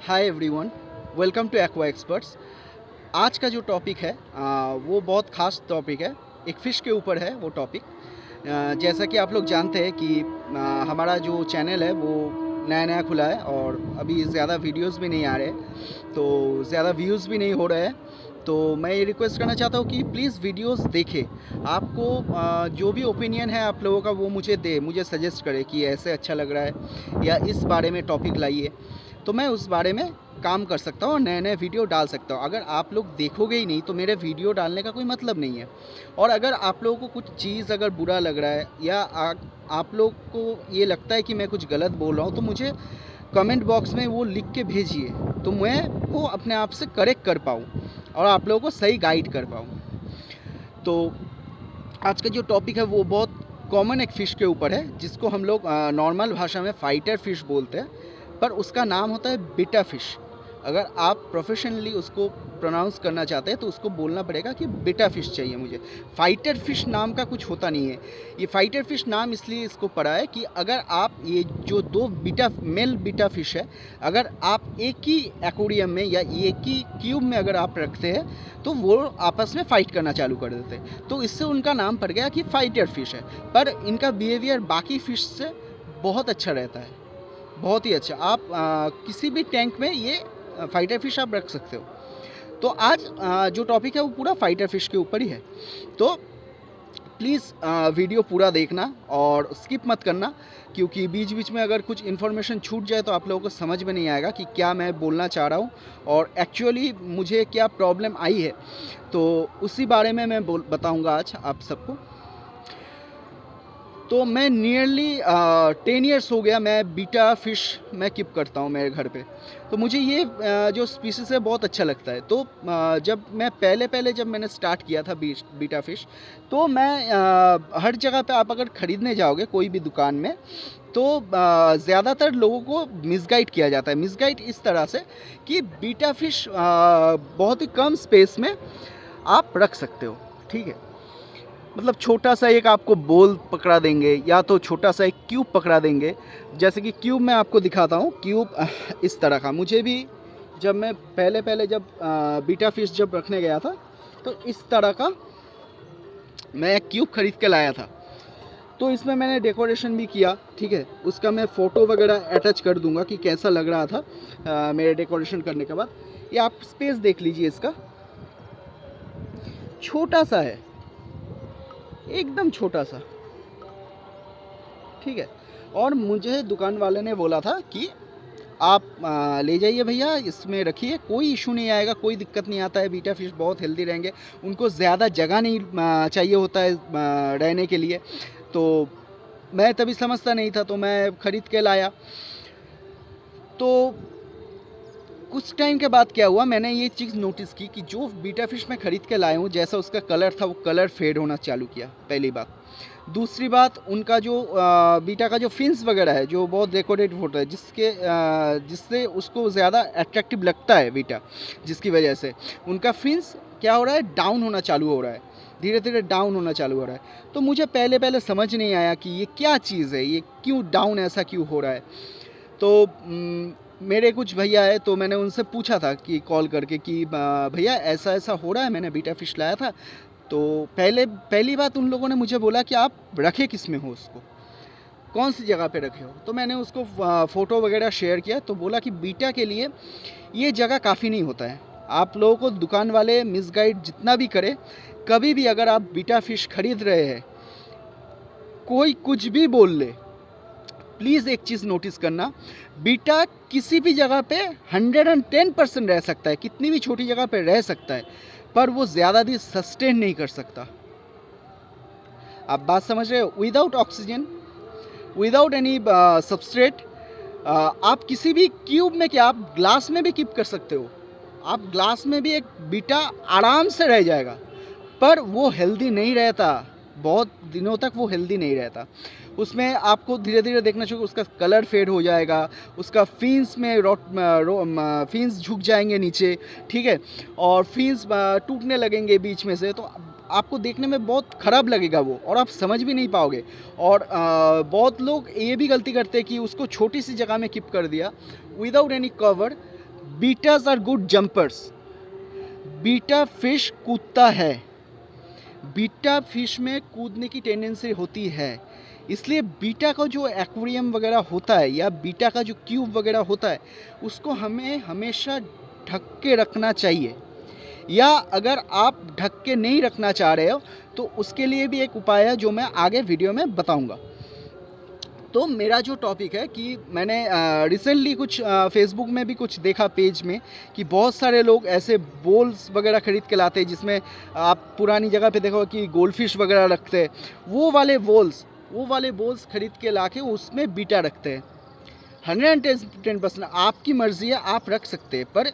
Hi everyone, welcome to aqua experts. आज का जो टॉपिक है वो बहुत ख़ास टॉपिक है। एक फ़िश के ऊपर है वो टॉपिक। जैसा कि आप लोग जानते हैं कि हमारा जो चैनल है वो नया नया खुला है और अभी ज़्यादा वीडियोस भी नहीं आ रहे, तो ज़्यादा व्यूज़ भी नहीं हो रहे हैं। तो मैं ये रिक्वेस्ट करना चाहता हूँ कि प्लीज़ वीडियोस देखें। आपको जो भी ओपिनियन है आप लोगों का वो मुझे सजेस्ट करें कि ऐसे अच्छा लग रहा है या इस बारे में टॉपिक लाइए, तो मैं उस बारे में काम कर सकता हूँ और नए नए वीडियो डाल सकता हूँ। अगर आप लोग देखोगे ही नहीं तो मेरे वीडियो डालने का कोई मतलब नहीं है। और अगर आप लोगों को कुछ चीज़ अगर बुरा लग रहा है या आप लोग को ये लगता है कि मैं कुछ गलत बोल रहा हूँ, तो मुझे कमेंट बॉक्स में वो लिख के भेजिए, तो मैं वो अपने आप से करेक्ट कर पाऊँ और आप लोगों को सही गाइड कर पाऊँ। तो आज का जो टॉपिक है वो बहुत कॉमन एक फ़िश के ऊपर है, जिसको हम लोग नॉर्मल भाषा में फाइटर फ़िश बोलते हैं, पर उसका नाम होता है बीटा फ़िश। अगर आप प्रोफेशनली उसको प्रोनाउंस करना चाहते हैं तो उसको बोलना पड़ेगा कि बीटा फ़िश चाहिए मुझे। फाइटर फ़िश नाम का कुछ होता नहीं है। ये फाइटर फ़िश नाम इसलिए इसको पड़ा है कि अगर आप ये जो दो मेल बीटा फ़िश है, अगर आप एक ही एक्वेरियम में या एक ही क्यूब में अगर आप रखते हैं तो वो आपस में फ़ाइट करना चालू कर देते हैं, तो इससे उनका नाम पड़ गया कि फाइटर फ़िश है। पर इनका बिहेवियर बाकी फ़िश से बहुत अच्छा रहता है, बहुत ही अच्छा। आप किसी भी टैंक में ये फाइटर फ़िश आप रख सकते हो। तो आज जो टॉपिक है वो पूरा फाइटर फ़िश के ऊपर ही है। तो प्लीज़ वीडियो पूरा देखना और स्किप मत करना, क्योंकि बीच बीच में अगर कुछ इन्फॉर्मेशन छूट जाए तो आप लोगों को समझ में नहीं आएगा कि क्या मैं बोलना चाह रहा हूँ और एक्चुअली मुझे क्या प्रॉब्लम आई है। तो उसी बारे में मैं बताऊँगा आज आप सबको। तो मैं नियरली 10 ईयर्स हो गया मैं बीटा फ़िश मैं कीप करता हूँ मेरे घर पे। तो मुझे ये जो स्पीसीज़ है बहुत अच्छा लगता है। तो जब मैं पहले जब मैंने स्टार्ट किया था बीटा फ़िश, तो मैं हर जगह पे आप अगर ख़रीदने जाओगे कोई भी दुकान में, तो ज़्यादातर लोगों को मिसगाइड किया जाता है। मिसगाइड इस तरह से कि बीटा फ़िश बहुत ही कम स्पेस में आप रख सकते हो, ठीक है। मतलब छोटा सा एक आपको बोल पकड़ा देंगे या तो छोटा सा एक क्यूब पकड़ा देंगे। जैसे कि क्यूब मैं आपको दिखाता हूँ। क्यूब इस तरह का, मुझे भी जब मैं पहले जब बीटा फ़िश जब रखने गया था तो इस तरह का मैं एक क्यूब ख़रीद के लाया था। तो इसमें मैंने डेकोरेशन भी किया, ठीक है। उसका मैं फ़ोटो वगैरह अटैच कर दूंगा कि कैसा लग रहा था मेरे डेकोरेशन करने के बाद। ये आप स्पेस देख लीजिए, इसका छोटा सा है, एकदम छोटा सा, ठीक है। और मुझे दुकान वाले ने बोला था कि आप ले जाइए भैया, इसमें रखिए, कोई इशू नहीं आएगा, कोई दिक्कत नहीं आता है। बीटा फ़िश बहुत हेल्दी रहेंगे, उनको ज़्यादा जगह नहीं चाहिए होता है रहने के लिए। तो मैं तभी समझता नहीं था, तो मैं ख़रीद के लाया। तो कुछ टाइम के बाद क्या हुआ, मैंने ये चीज़ नोटिस की कि जो बीटा फ़िश मैं ख़रीद के लाया हूँ, जैसा उसका कलर था वो कलर फेड होना चालू किया, पहली बात। दूसरी बात, उनका जो बीटा का जो फिन्स वगैरह है जो बहुत डेकोरेटिव होता है, जिससे उसको ज़्यादा अट्रैक्टिव लगता है बीटा, जिसकी वजह से उनका फिन्स क्या हो रहा है, डाउन होना चालू हो रहा है, धीरे धीरे डाउन होना चालू हो रहा है। तो मुझे पहले समझ नहीं आया कि ये क्या चीज़ है, ये क्यों डाउन ऐसा क्यों हो रहा है। तो मेरे कुछ भैया है, तो मैंने उनसे पूछा था कि कॉल करके कि भैया ऐसा ऐसा हो रहा है, मैंने बीटा फ़िश लाया था। तो पहली बात उन लोगों ने मुझे बोला कि आप रखे किस में हो उसको, कौन सी जगह पे रखे हो। तो मैंने उसको फ़ोटो वगैरह शेयर किया, तो बोला कि बीटा के लिए ये जगह काफ़ी नहीं होता है। आप लोगों को दुकान वाले मिसगाइड जितना भी करे, कभी भी अगर आप बीटा फ़िश ख़रीद रहे हैं, कोई कुछ भी बोल ले, प्लीज़ एक चीज़ नोटिस करना, बीटा किसी भी जगह पे 110% रह सकता है, कितनी भी छोटी जगह पे रह सकता है, पर वो ज़्यादा दिन सस्टेन नहीं कर सकता। आप बात समझ रहे हो? Without oxygen, without any substrate, आप किसी भी क्यूब में, क्या आप ग्लास में भी कीप कर सकते हो। आप ग्लास में भी एक बीटा आराम से रह जाएगा, पर वो हेल्दी नहीं रहता, बहुत दिनों तक वो हेल्दी नहीं रहता। उसमें आपको धीरे धीरे देखना चाहिए, उसका कलर फेड हो जाएगा, उसका फिन्स में फिन्स झुक जाएंगे नीचे, ठीक है, और फिन्स टूटने लगेंगे बीच में से। तो आपको देखने में बहुत ख़राब लगेगा वो, और आप समझ भी नहीं पाओगे। और बहुत लोग ये भी गलती करते हैं कि उसको छोटी सी जगह में कीप कर दिया without any cover, bettas are good jumpers. Betta fish कूदता है, बीटा फिश में कूदने की टेंडेंसी होती है, इसलिए बीटा का जो एक्वेरियम वगैरह होता है या बीटा का जो क्यूब वगैरह होता है उसको हमें हमेशा ढक के रखना चाहिए। या अगर आप ढक के नहीं रखना चाह रहे हो तो उसके लिए भी एक उपाय है जो मैं आगे वीडियो में बताऊंगा। तो मेरा जो टॉपिक है कि मैंने रिसेंटली कुछ फेसबुक में भी कुछ देखा पेज में कि बहुत सारे लोग ऐसे बोल्स वगैरह ख़रीद के लाते हैं जिसमें आप पुरानी जगह पे देखो कि गोल्ड फिश वगैरह रखते हैं, वो वाले बोल्स ख़रीद के ला के उसमें बीटा रखते हैं। 110% आपकी मर्ज़ी है, आप रख सकते हैं, पर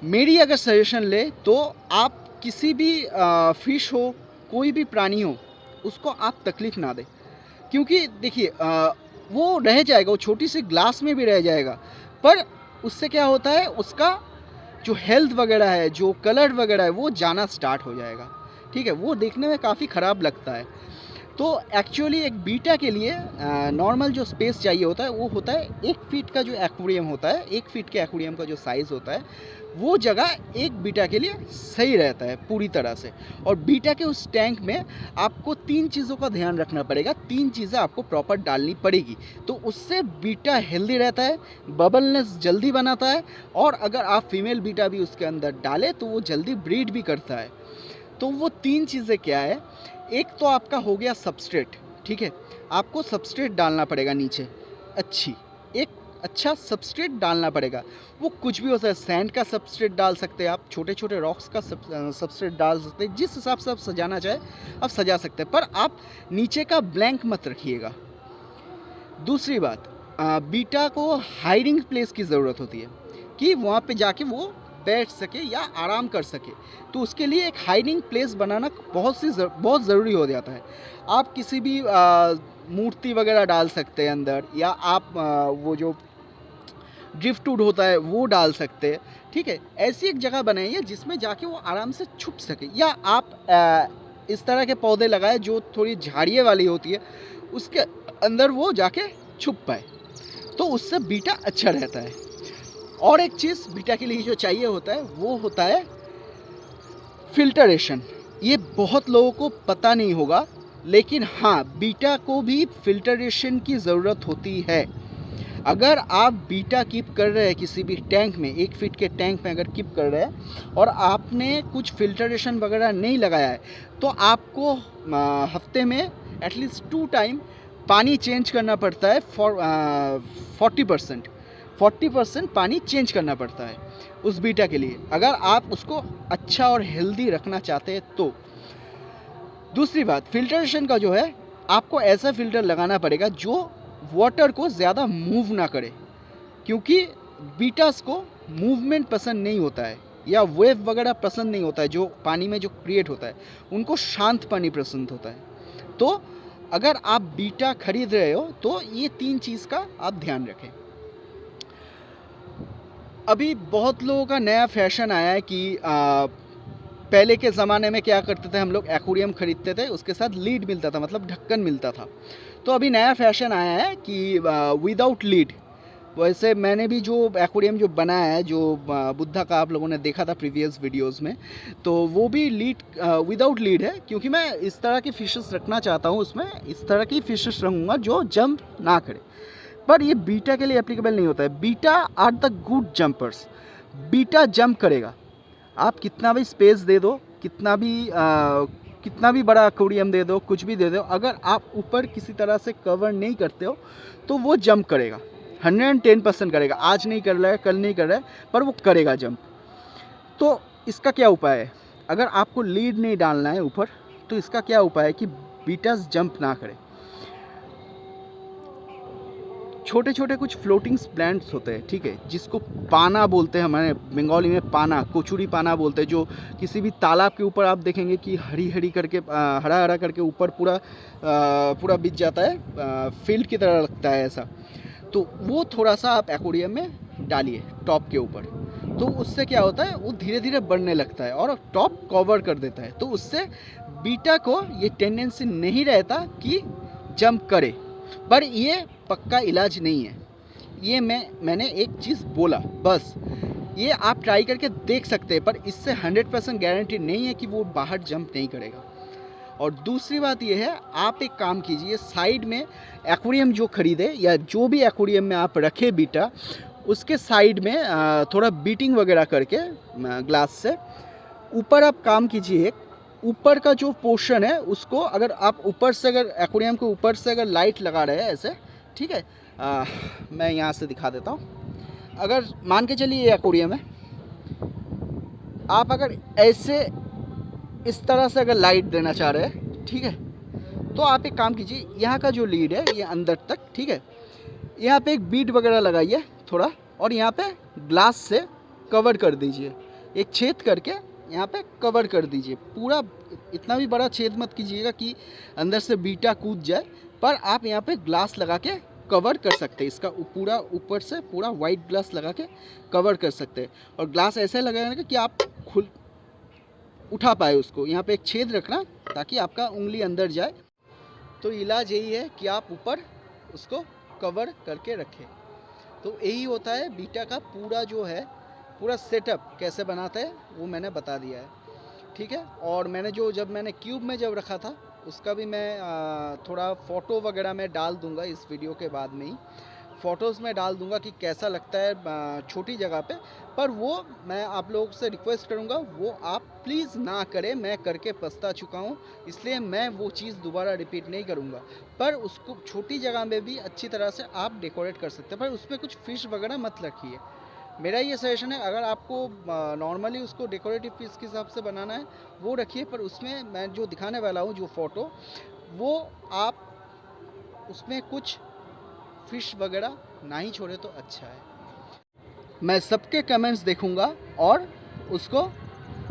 मेरी अगर सजेशन ले तो आप किसी भी फिश हो, कोई भी प्राणी हो, उसको आप तकलीफ़ ना दें। क्योंकि देखिए वो रह जाएगा, वो छोटी सी ग्लास में भी रह जाएगा, पर उससे क्या होता है, उसका जो हेल्थ वगैरह है, जो कलर वगैरह है, वो जाना स्टार्ट हो जाएगा। ठीक है, वो देखने में काफ़ी ख़राब लगता है। तो एक्चुअली एक बीटा के लिए नॉर्मल जो स्पेस चाहिए होता है वो होता है 1 फीट का जो एक्वेरियम होता है, 1 फीट के एक्वेरियम का जो साइज़ होता है वो जगह एक बीटा के लिए सही रहता है पूरी तरह से। और बीटा के उस टैंक में आपको 3 चीज़ों का ध्यान रखना पड़ेगा, 3 चीज़ें आपको प्रॉपर डालनी पड़ेगी, तो उससे बीटा हेल्दी रहता है, बबलनेस जल्दी बनाता है, और अगर आप फीमेल बीटा भी उसके अंदर डालें तो वो जल्दी ब्रीड भी करता है। तो वो 3 चीज़ें क्या है, एक तो आपका हो गया सबस्ट्रेट। ठीक है, आपको सबस्ट्रेट डालना पड़ेगा नीचे, एक अच्छा सबस्ट्रेट डालना पड़ेगा। वो कुछ भी हो सकता है, सैंड का सबस्ट्रेट डाल सकते हैं आप, छोटे छोटे रॉक्स का सबस्ट्रेट डाल सकते हैं, जिस हिसाब से आप सजाना चाहे आप सजा सकते हैं, पर आप नीचे का ब्लैंक मत रखिएगा। दूसरी बात, बीटा को हाइडिंग प्लेस की ज़रूरत होती है कि वहाँ पे जाके वो बैठ सके या आराम कर सके, तो उसके लिए एक हाइडिंग प्लेस बनाना बहुत ज़रूरी हो जाता है। आप किसी भी मूर्ति वगैरह डाल सकते हैं अंदर, या आप वो जो ड्रिफ्टवुड होता है वो डाल सकते हैं। ठीक है, ऐसी एक जगह बनाइए जिसमें जाके वो आराम से छुप सके, या आप इस तरह के पौधे लगाए जो थोड़ी झाड़ियों वाली होती है, उसके अंदर वो जाके छुप पाए, तो उससे बीटा अच्छा रहता है। और एक चीज़ बीटा के लिए जो चाहिए होता है वो होता है फिल्टरेशन। ये बहुत लोगों को पता नहीं होगा, लेकिन हाँ, बीटा को भी फिल्टरेशन की ज़रूरत होती है। अगर आप बीटा कीप कर रहे हैं किसी भी टैंक में, 1 फीट के टैंक में अगर कीप कर रहे हैं और आपने कुछ फिल्टरेशन वगैरह नहीं लगाया है, तो आपको हफ्ते में एटलीस्ट 2 टाइम पानी चेंज करना पड़ता है। 40% पानी चेंज करना पड़ता है उस बीटा के लिए, अगर आप उसको अच्छा और हेल्दी रखना चाहते हैं तो। दूसरी बात, फिल्टरेशन का जो है, आपको ऐसा फ़िल्टर लगाना पड़ेगा जो वाटर को ज़्यादा मूव ना करे, क्योंकि बीटास को मूवमेंट पसंद नहीं होता है या वेव वगैरह पसंद नहीं होता है, जो पानी में जो क्रिएट होता है, उनको शांत पानी पसंद होता है। तो अगर आप बीटा खरीद रहे हो तो ये 3 चीज़ का आप ध्यान रखें। अभी बहुत लोगों का नया फैशन आया है कि पहले के ज़माने में क्या करते थे, हम लोग एक्वेरियम ख़रीदते थे, उसके साथ लीड मिलता था, मतलब ढक्कन मिलता था। तो अभी नया फैशन आया है कि विदाउट लीड। वैसे मैंने भी जो एक्वेरियम जो बनाया है, जो बुद्धा का आप लोगों ने देखा था प्रीवियस वीडियोस में, तो वो भी लीड विदाउट लीड है, क्योंकि मैं इस तरह की फिशेस रखना चाहता हूँ, उसमें इस तरह की फिशेस रखूँगा जो जंप ना करे। पर ये बीटा के लिए एप्लीकेबल नहीं होता है। Betta are the good jumpers. Betta jump करेगा, आप कितना भी स्पेस दे दो, कितना भी बड़ा एक्वेरियम दे दो, कुछ भी दे दो, अगर आप ऊपर किसी तरह से कवर नहीं करते हो तो वो जंप करेगा, 110% करेगा। आज नहीं कर रहा है, कल नहीं कर रहा है, पर वो करेगा जंप। तो इसका क्या उपाय है, अगर आपको लीड नहीं डालना है ऊपर, तो इसका क्या उपाय है कि बीटास जंप ना करे। छोटे छोटे कुछ फ्लोटिंग्स प्लांट्स होते हैं, ठीक है, जिसको पाना बोलते हैं, हमारे बंगाली में पाना, कोचुरी पाना बोलते हैं, जो किसी भी तालाब के ऊपर आप देखेंगे कि हरी हरी करके हरा हरा करके ऊपर पूरा बिछ जाता है, फील्ड की तरह लगता है ऐसा। तो वो थोड़ा सा आप एक्वेरियम में डालिए टॉप के ऊपर, तो उससे क्या होता है, वो धीरे धीरे बढ़ने लगता है और टॉप कवर कर देता है। तो उससे बीटा को ये टेंडेंसी नहीं रहता कि जंप करे। पर ये पक्का इलाज नहीं है, ये मैंने एक चीज़ बोला बस। ये आप ट्राई करके देख सकते हैं, पर इससे 100% गारंटी नहीं है कि वो बाहर जंप नहीं करेगा। और दूसरी बात ये है, आप एक काम कीजिए, साइड में एक्वेरियम जो खरीदे या जो भी एक्वेरियम में आप रखे बीटा, उसके साइड में थोड़ा बीटिंग वगैरह करके ग्लास से ऊपर आप काम कीजिए। ऊपर का जो पोर्शन है उसको अगर आप ऊपर से, अगर एक्वेरियम के ऊपर से अगर लाइट लगा रहे हैं ऐसे, ठीक है, मैं यहाँ से दिखा देता हूँ। अगर मान के चलिए ये एक्वेरियम है, आप अगर ऐसे इस तरह से अगर लाइट देना चाह रहे हैं, ठीक है, तो आप एक काम कीजिए, यहाँ का जो लीड है ये अंदर तक, ठीक है, यहाँ पे एक बीट वगैरह लगाइए थोड़ा, और यहाँ पे ग्लास से कवर कर दीजिए, एक छेद करके यहाँ पे कवर कर दीजिए। पूरा इतना भी बड़ा छेद मत कीजिएगा कि अंदर से बीटा कूद जाए, पर आप यहाँ पे ग्लास लगा के कवर कर सकते हैं। इसका पूरा ऊपर से पूरा वाइट ग्लास लगा के कवर कर सकते हैं। और ग्लास ऐसे लगाना कि आप खुल उठा पाए उसको। यहाँ पे एक छेद रखना ताकि आपका उंगली अंदर जाए। तो इलाज यही है कि आप ऊपर उसको कवर करके रखें। तो यही होता है बीटा का पूरा जो है, पूरा सेटअप कैसे बनाते हैं वो मैंने बता दिया है, ठीक है। और मैंने जब मैंने क्यूब में जब रखा था उसका भी मैं थोड़ा फ़ोटो वगैरह मैं डाल दूंगा इस वीडियो के बाद में ही। फ़ोटोज़ में डाल दूंगा कि कैसा लगता है छोटी जगह पे। पर वो मैं आप लोगों से रिक्वेस्ट करूंगा, वो आप प्लीज़ ना करें। मैं करके पछता चुका हूँ, इसलिए मैं वो चीज़ दोबारा रिपीट नहीं करूंगा। पर उसको छोटी जगह में भी अच्छी तरह से आप डेकोरेट कर सकते हैं, पर उसमें कुछ फिश वगैरह मत रखिए। मेरा ये सजेशन है। अगर आपको नॉर्मली उसको डेकोरेटिव पीस के हिसाब से बनाना है वो रखिए, पर उसमें मैं जो दिखाने वाला हूँ जो फ़ोटो, वो आप उसमें कुछ फ़िश वगैरह ना ही छोड़े तो अच्छा है। मैं सबके कमेंट्स देखूंगा और उसको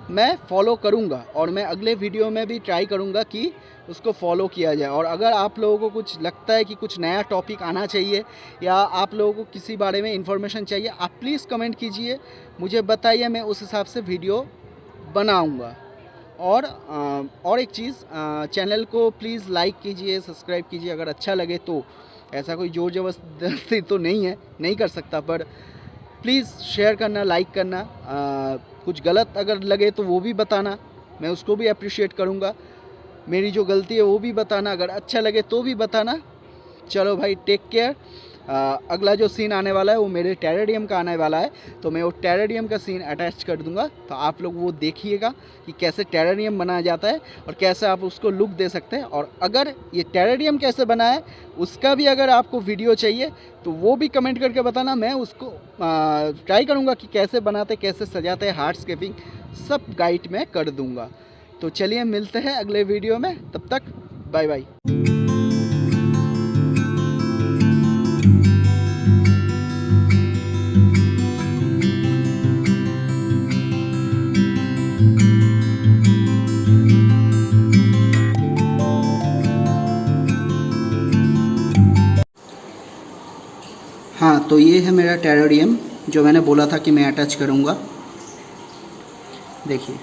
मैं फॉलो करूंगा, और मैं अगले वीडियो में भी ट्राई करूंगा कि उसको फॉलो किया जाए। और अगर आप लोगों को कुछ लगता है कि कुछ नया टॉपिक आना चाहिए या आप लोगों को किसी बारे में इन्फॉर्मेशन चाहिए, आप प्लीज़ कमेंट कीजिए, मुझे बताइए, मैं उस हिसाब से वीडियो बनाऊंगा। और एक चीज़, चैनल को प्लीज़ लाइक कीजिए, सब्सक्राइब कीजिए अगर अच्छा लगे तो। ऐसा कोई ज़ोर ज़बरदस्ती तो नहीं है, नहीं कर सकता, पर प्लीज़ शेयर करना, लाइक करना। कुछ गलत अगर लगे तो वो भी बताना, मैं उसको भी अप्रिशिएट करूँगा। मेरी जो गलती है वो भी बताना, अगर अच्छा लगे तो भी बताना। चलो भाई, टेक केयर। अगला जो सीन आने वाला है वो मेरे टेरेरियम का आने वाला है, तो मैं वो टेरेरियम का सीन अटैच कर दूंगा, तो आप लोग वो देखिएगा कि कैसे टेरेरियम बनाया जाता है और कैसे आप उसको लुक दे सकते हैं। और अगर ये टेरेरियम कैसे बना है उसका भी अगर आपको वीडियो चाहिए तो वो भी कमेंट करके बताना, मैं उसको ट्राई करूँगा कि कैसे बनाते, कैसे सजाते हैं, हार्डस्केपिंग सब गाइड में कर दूँगा। तो चलिए मिलते हैं अगले वीडियो में, तब तक बाय बाय। हाँ, तो ये है मेरा टेरेरियम जो मैंने बोला था कि मैं अटैच करूँगा। देखिए,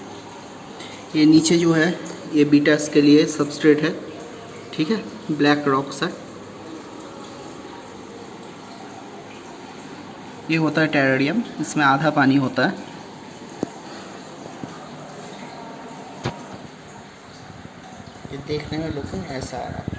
ये नीचे जो है ये बीटास के लिए सबस्ट्रेट है, ठीक है, ब्लैक रॉक्स है। ये होता है टेरेरियम, इसमें आधा पानी होता है। ये देखने में लुक ऐसा आ रहा है।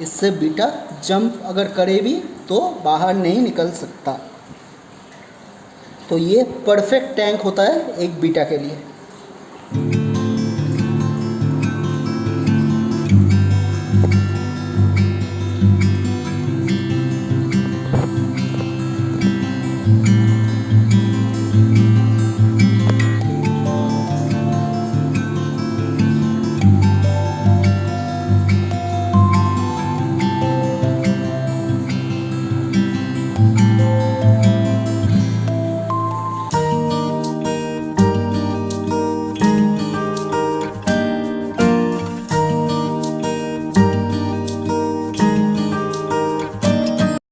इससे बीटा जंप अगर करे भी तो बाहर नहीं निकल सकता। तो ये परफेक्ट टैंक होता है एक बीटा के लिए।